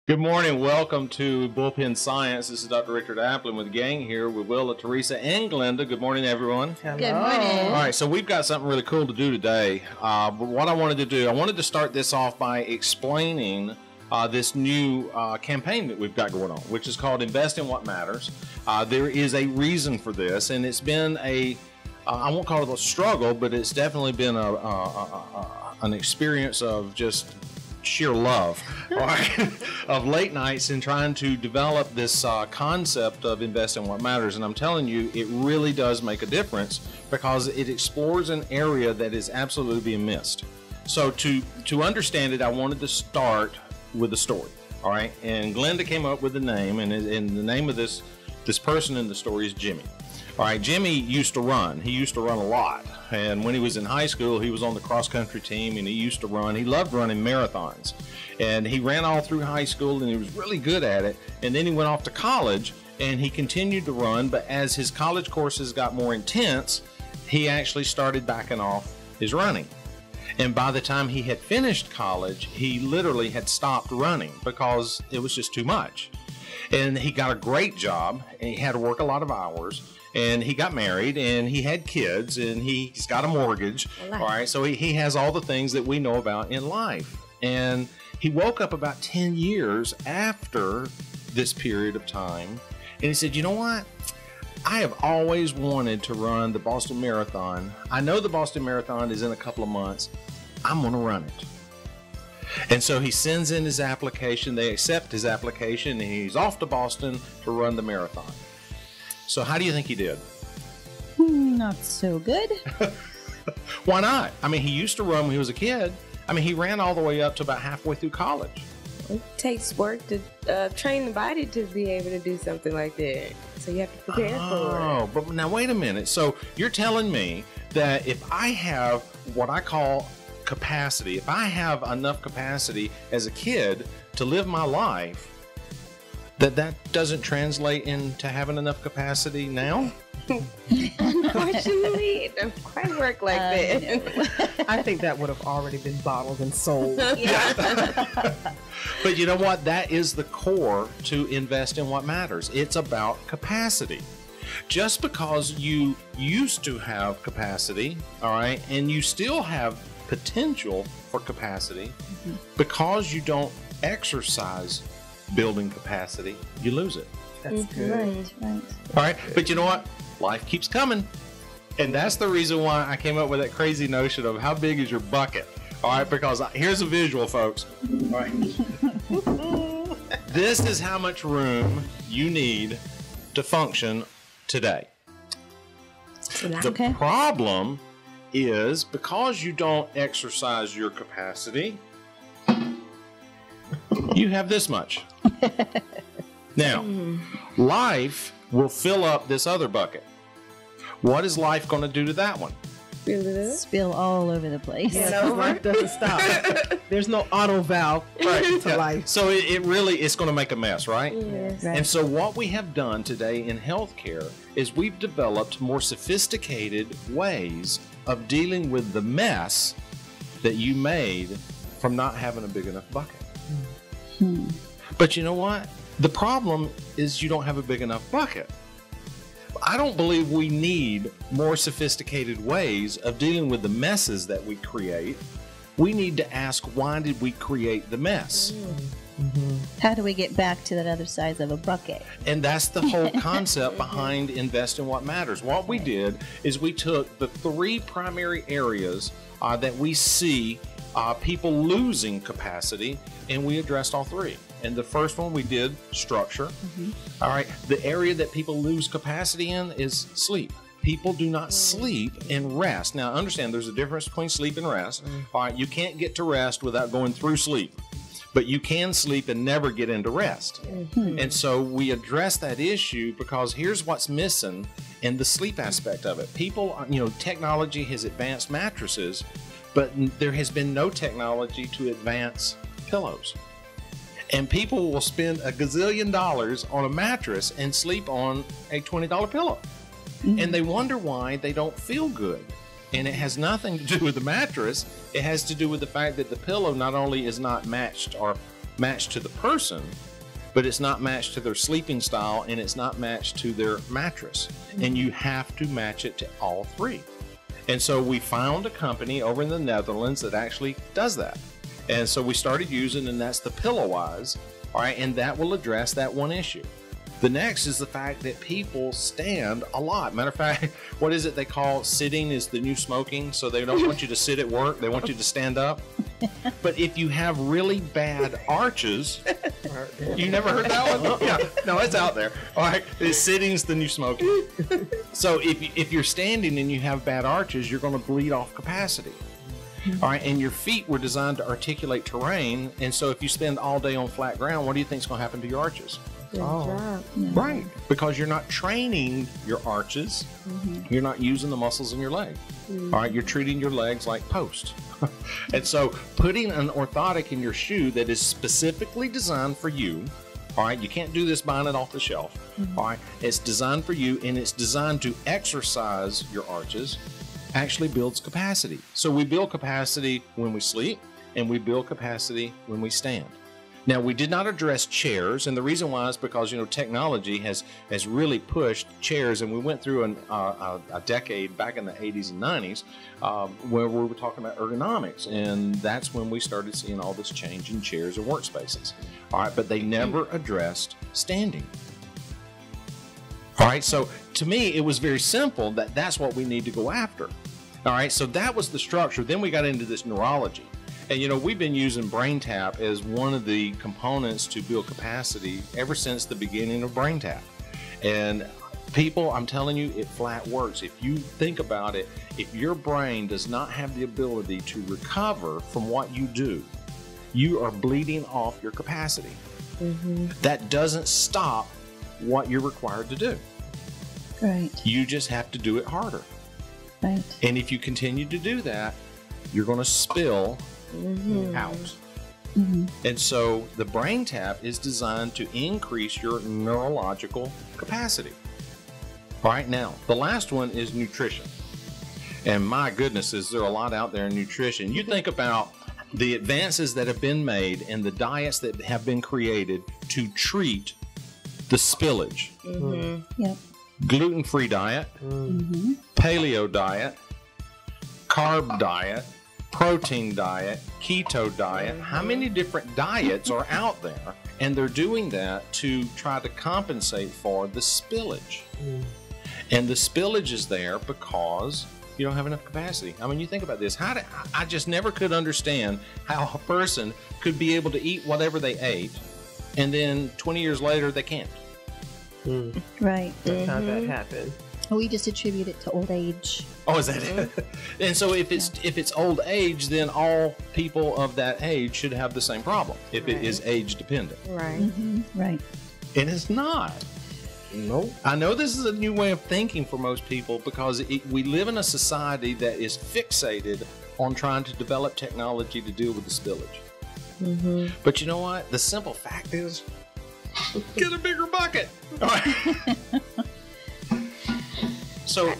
Good morning. Welcome to Bullpen Science. This is Dr. Richard Applin with the gang here with Willa, Teresa, and Glenda. Good morning, everyone. Hello. Good morning. All right, so we've got something really cool to do today. But what I wanted to do, I wanted to start this off by explaining this new campaign that we've got going on, which is called Invest in What Matters. There is a reason for this, and it's been I won't call it a struggle, but it's definitely been an experience of just sheer love of late nights in trying to develop this concept of invest in what matters. And I'm telling you, it really does make a difference because it explores an area that is absolutely being missed. So to understand it, I wanted to start with a story. All right, and Glenda came up with the name, and the name of this person in the story is Jimmy. All right, Jimmy used to run. He used to run a lot. And when he was in high school, he was on the cross-country team, and he used to run. He loved running marathons. And he ran all through high school, and he was really good at it. And then he went off to college, and he continued to run. But as his college courses got more intense, he actually started backing off his running. And by the time he had finished college, he literally had stopped running because it was just too much. And he got a great job, and he had to work a lot of hours. And he got married, and he had kids, and he's got a mortgage. All right, so he has all the things that we know about in life. And he woke up about 10 years after this period of time, and he said, you know what? I have always wanted to run the Boston Marathon. I know the Boston Marathon is in a couple of months. I'm going to run it. And so he sends in his application. They accept his application, and he's off to Boston to run the marathon. So how do you think he did? Not so good. Why not? I mean, he used to run when he was a kid. I mean, he ran all the way up to about halfway through college. It takes work to train the body to be able to do something like that. So you have to prepare for it. Oh, but now wait a minute. So you're telling me that if I have what I call capacity, if I have enough capacity as a kid to live my life, that doesn't translate into having enough capacity now? Unfortunately, it doesn't quite work like that. I think that would have already been bottled and sold. Yeah. But you know what? That is the core to invest in what matters. It's about capacity. Just because you used to have capacity, all right, and you still have potential for capacity, because you don't exercise building capacity, you lose it. That's good. Right. All right, but you know what? Life keeps coming. And that's the reason why I came up with that crazy notion of how big is your bucket. All right, because here's a visual, folks. All right. This is how much room you need to function today. The problem is because you don't exercise your capacity, you have this much. Now, life will fill up this other bucket. What is life going to do to that one? Spill all over the place. Yeah, life doesn't stop. There's no auto valve to life. So it's going to make a mess, right? Yes. Right. And so what we have done today in healthcare is we've developed more sophisticated ways of dealing with the mess that you made from not having a big enough bucket. But you know what? The problem is you don't have a big enough bucket. I don't believe we need more sophisticated ways of dealing with the messes that we create. We need to ask, why did we create the mess? How do we get back to that other size of a bucket? And that's the whole concept behind Invest in What Matters. What we did is we took the three primary areas that we see people losing capacity, and we addressed all three. And the first one we did structure. All right. The area that people lose capacity in is sleep. People do not sleep and rest. Now, understand there's a difference between sleep and rest. All right. You can't get to rest without going through sleep, but you can sleep and never get into rest. And so we address that issue because here's what's missing in the sleep aspect of it. People, technology has advanced mattresses, but there has been no technology to advance pillows. And people will spend a gazillion dollars on a mattress and sleep on a $20 pillow. And they wonder why they don't feel good. And it has nothing to do with the mattress. It has to do with the fact that the pillow not only is not matched or matched to the person, but it's not matched to their sleeping style, and it's not matched to their mattress. And you have to match it to all three. And so we found a company over in the Netherlands that actually does that. And so we started using, and that's the PillowWise, all right, and that will address that one issue. The next is the fact that people stand a lot. Matter of fact, what is it they call sitting is the new smoking? So they don't want you to sit at work, they want you to stand up. But if you have really bad arches, you never heard that one? Yeah, no, it's out there. All right, sitting's the new smoking. So if you're standing and you have bad arches, you're going to bleed off capacity. All right, and your feet were designed to articulate terrain, and so if you spend all day on flat ground, what do you think is going to happen to your arches? Good job. Right, because you're not training your arches, you're not using the muscles in your leg. All right, you're treating your legs like posts. And so putting an orthotic in your shoe that is specifically designed for you, all right, you can't do this buying it off the shelf. All right, it's designed for you, and it's designed to exercise your arches, actually builds capacity. So we build capacity when we sleep, and we build capacity when we stand. Now, we did not address chairs, and the reason why is because, you know, technology has really pushed chairs, and we went through a decade back in the 80s and 90s where we were talking about ergonomics, and that's when we started seeing all this change in chairs and workspaces. All right, but they never addressed standing. All right, so to me, it was very simple that that's what we need to go after. All right, so that was the structure. Then we got into this neurology. And, you know, we've been using BrainTap as one of the components to build capacity ever since the beginning of BrainTap. And people, I'm telling you, it flat works. If you think about it, if your brain does not have the ability to recover from what you do, you are bleeding off your capacity. That doesn't stop what you're required to do. Right. You just have to do it harder. Right. And if you continue to do that, you're going to spill out. And so the BrainTap is designed to increase your neurological capacity. All right, now the last one is nutrition. And my goodness, is there a lot out there in nutrition. You think about the advances that have been made and the diets that have been created to treat the spillage. Yep. Gluten-free diet, paleo diet, carb diet, protein diet, keto diet. How many different diets are out there? And they're doing that to try to compensate for the spillage. And the spillage is there because you don't have enough capacity. I mean, you think about this. I just never could understand how a person could be able to eat whatever they ate, and then 20 years later they can't. Right. That's how that happened. We just attribute it to old age. Oh, is that it? And so if it's old age, then all people of that age should have the same problem if it is age dependent. Right. Right. And it's not. Nope. I know this is a new way of thinking for most people because we live in a society that is fixated on trying to develop technology to deal with the spillage. But you know what? The simple fact is, get a bigger bucket. All right. So,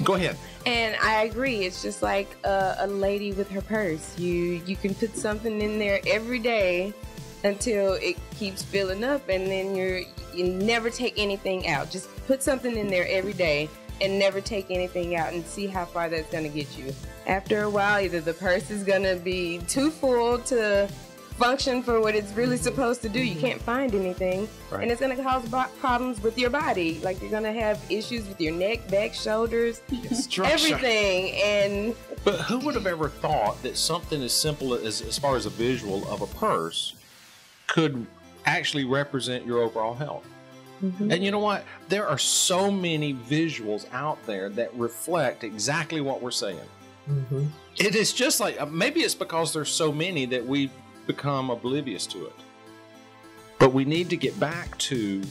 go ahead. And I agree. It's just like a lady with her purse. You can put something in there every day until it keeps filling up, and then you never take anything out. Just put something in there every day and never take anything out, and see how far that's going to get you. After a while, either the purse is going to be too full to function for what it's really supposed to do. You can't find anything, and it's going to cause problems with your body. Like, you're going to have issues with your neck, back, shoulders, everything. But who would have ever thought that something as simple as far as a visual of a purse could actually represent your overall health? And you know what? There are so many visuals out there that reflect exactly what we're saying. It is just like, maybe it's because there's so many that we've become oblivious to it. But we need to get back to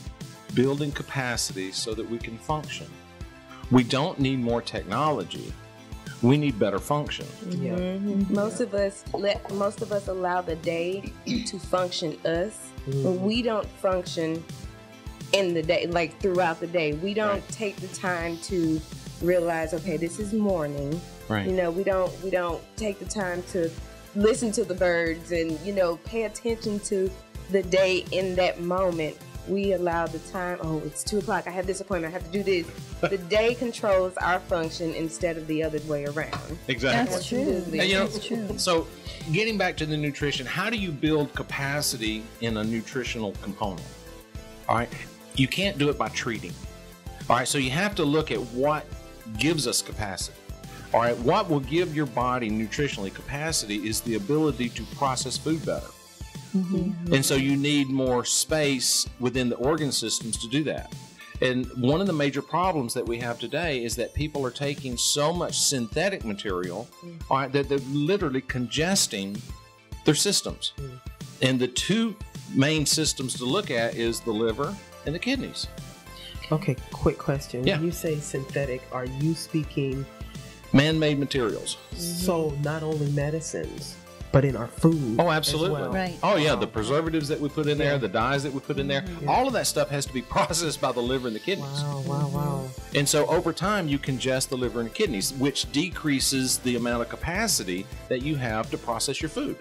building capacity so that we can function. We don't need more technology. We need better function. Most of us allow the day to function us, but we don't function in the day, like throughout the day. We don't take the time to realize, okay, this is morning. You know, we don't take the time to listen to the birds and, you know, pay attention to the day in that moment. We allow the time, oh, it's 2 o'clock, I have this appointment, I have to do this. The day controls our function instead of the other way around. Exactly. That's true. Absolutely. And, you know, That's true. so getting back to the nutrition, how do you build capacity in a nutritional component? All right. You can't do it by treating. All right. So you have to look at what gives us capacity. All right. What will give your body nutritionally capacity is the ability to process food better. Mm-hmm. And so you need more space within the organ systems to do that. And one of the major problems that we have today is that people are taking so much synthetic material, all right, that they're literally congesting their systems. And the two main systems to look at is the liver and the kidneys. Okay, quick question. Yeah. When you say synthetic, are you speaking Man-made materials. so not only medicines, but in our food? Oh, absolutely. as well? Right. Oh, yeah, the preservatives that we put in there, the dyes that we put in there, all of that stuff has to be processed by the liver and the kidneys. Wow. And so over time, you congest the liver and kidneys, which decreases the amount of capacity that you have to process your food.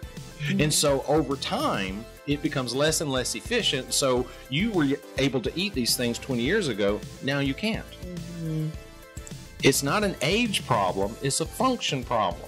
And so over time, it becomes less and less efficient. So you were able to eat these things 20 years ago. Now you can't. It's not an age problem. It's a function problem.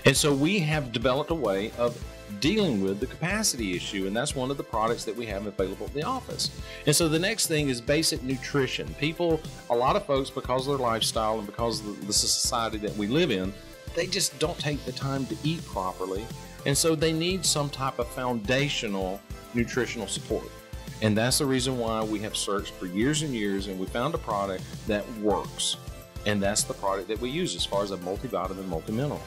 And so we have developed a way of dealing with the capacity issue, and that's one of the products that we have available in the office. And so the next thing is basic nutrition. People, a lot of folks, because of their lifestyle and because of the society that we live in, they just don't take the time to eat properly. And so they need some type of foundational nutritional support. And that's the reason why we have searched for years and years, and we found a product that works. And that's the product that we use as far as a multivitamin, multimineral.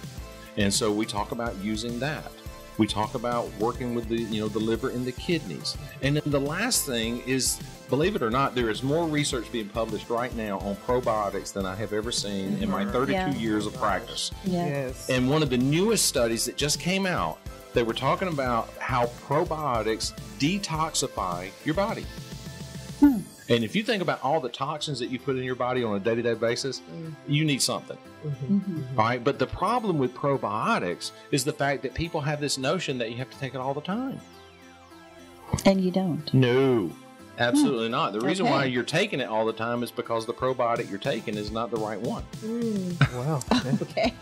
And so we talk about using that. We talk about working with the liver and the kidneys. And then the last thing is, believe it or not, there is more research being published right now on probiotics than I have ever seen in my 32 years of practice. Yeah. Yes. And one of the newest studies that just came out, they were talking about how probiotics detoxify your body. And if you think about all the toxins that you put in your body on a day-to-day basis, you need something. All right. But the problem with probiotics is the fact that people have this notion that you have to take it all the time. And you don't. No, absolutely not. The reason Okay. why you're taking it all the time is because the probiotic you're taking is not the right one. Wow. Okay.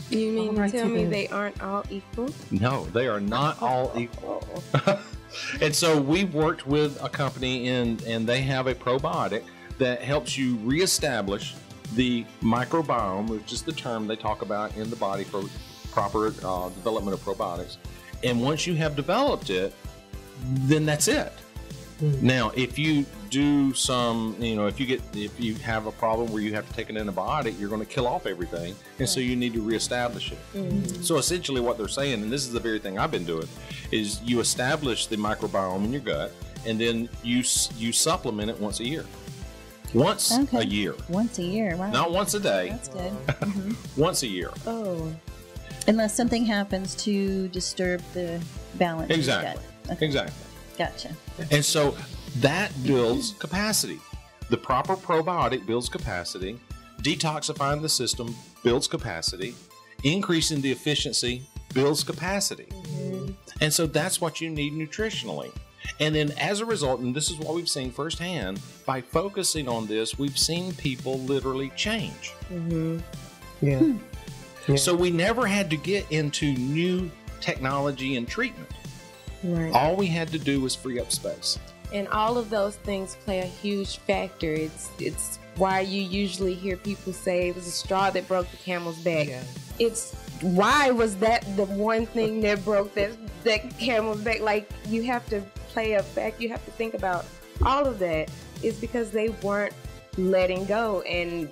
You mean All right, to tell me then. they aren't all equal? No, they are not all equal. And so we worked with a company and they have a probiotic that helps you reestablish the microbiome, which is the term they talk about in the body for proper development of probiotics. And once you have developed it, then that's it. Now, if you do some, if you have a problem where you have to take an antibiotic, you're going to kill off everything. And so you need to reestablish it. So essentially what they're saying, and this is the very thing I've been doing, is you establish the microbiome in your gut, and then you supplement it once a year. Once a year. Once a year. Wow. Not once a day. That's good. Once a year. Oh. Unless something happens to disturb the balance. of your Exactly. gut. Okay. Exactly. Gotcha. And so that builds capacity. The proper probiotic builds capacity. Detoxifying the system builds capacity. Increasing the efficiency builds capacity. And so that's what you need nutritionally. And then as a result, and this is what we've seen firsthand, by focusing on this, we've seen people literally change. Yeah. So we never had to get into new technology and treatment. Right. All we had to do was free up space. And all of those things play a huge factor. It's why you usually hear people say it was a straw that broke the camel's back. Yeah. It's why was that the one thing that broke that camel's back? Like, you have to play a fact. You have to think about all of that. Is because they weren't letting go and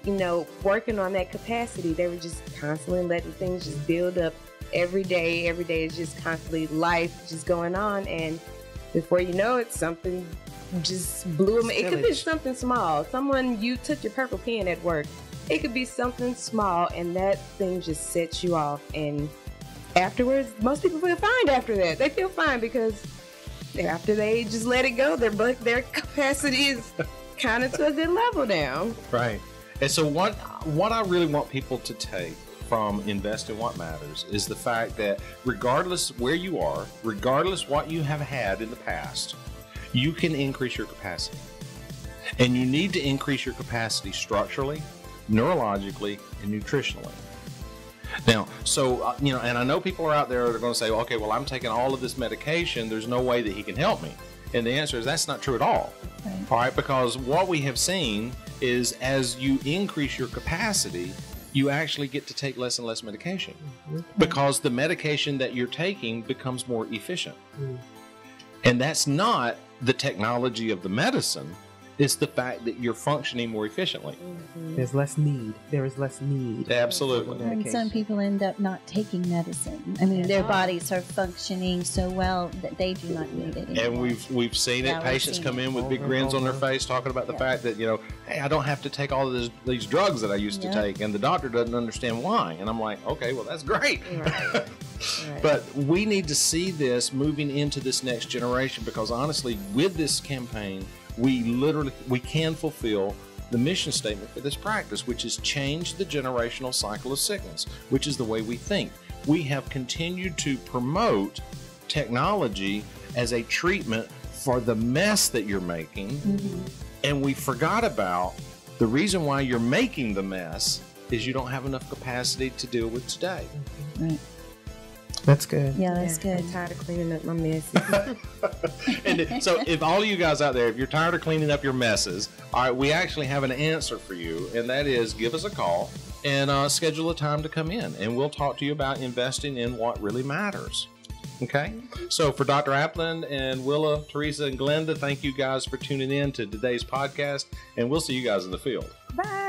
working on that capacity. They were just constantly letting things just build up. Every day is just constantly life just going on, and before you know it, something just blew them. It could be something small. You took your purple pen at work. It could be something small, and that thing just sets you off. And afterwards, most people feel fine after that. They feel fine because after they just let it go, their capacity is kind of to a good level now. Right. And so what I really want people to take from Invest in What Matters is the fact that regardless where you are, regardless what you have had in the past, you can increase your capacity. And you need to increase your capacity structurally, neurologically, and nutritionally. Now, so, and I know people are out there that are going to say, okay, well, I'm taking all of this medication. There's no way that he can help me. And the answer is that's not true at all. Right. All right, because what we have seen is as you increase your capacity, you actually get to take less and less medication because the medication that you're taking becomes more efficient. And that's not the technology of the medicine. It's the fact that you're functioning more efficiently. There's less need. There is less need. Absolutely. And some people end up not taking medicine. I mean, their bodies are functioning so well that they do not need it anymore. And we've seen it. Yeah, we've Patients seen come it in with big grins on their face talking about the fact that, hey, I don't have to take all of these drugs that I used to take, and the doctor doesn't understand why. And I'm like, okay, well, that's great. Right. But we need to see this moving into this next generation because honestly, with this campaign, we can fulfill the mission statement for this practice, which is change the generational cycle of sickness, which is the way we think. We have continued to promote technology as a treatment for the mess that you're making, and we forgot about the reason why you're making the mess is you don't have enough capacity to deal with today. Right. That's good. Yeah, that's good. I'm tired of cleaning up my messes. And so if all of you guys out there, if you're tired of cleaning up your messes, all right, we actually have an answer for you, and that is give us a call and schedule a time to come in, and we'll talk to you about investing in what really matters. Okay? So for Dr. Applin and Willa, Teresa, and Glenda, thank you guys for tuning in to today's podcast, and we'll see you guys in the field. Bye.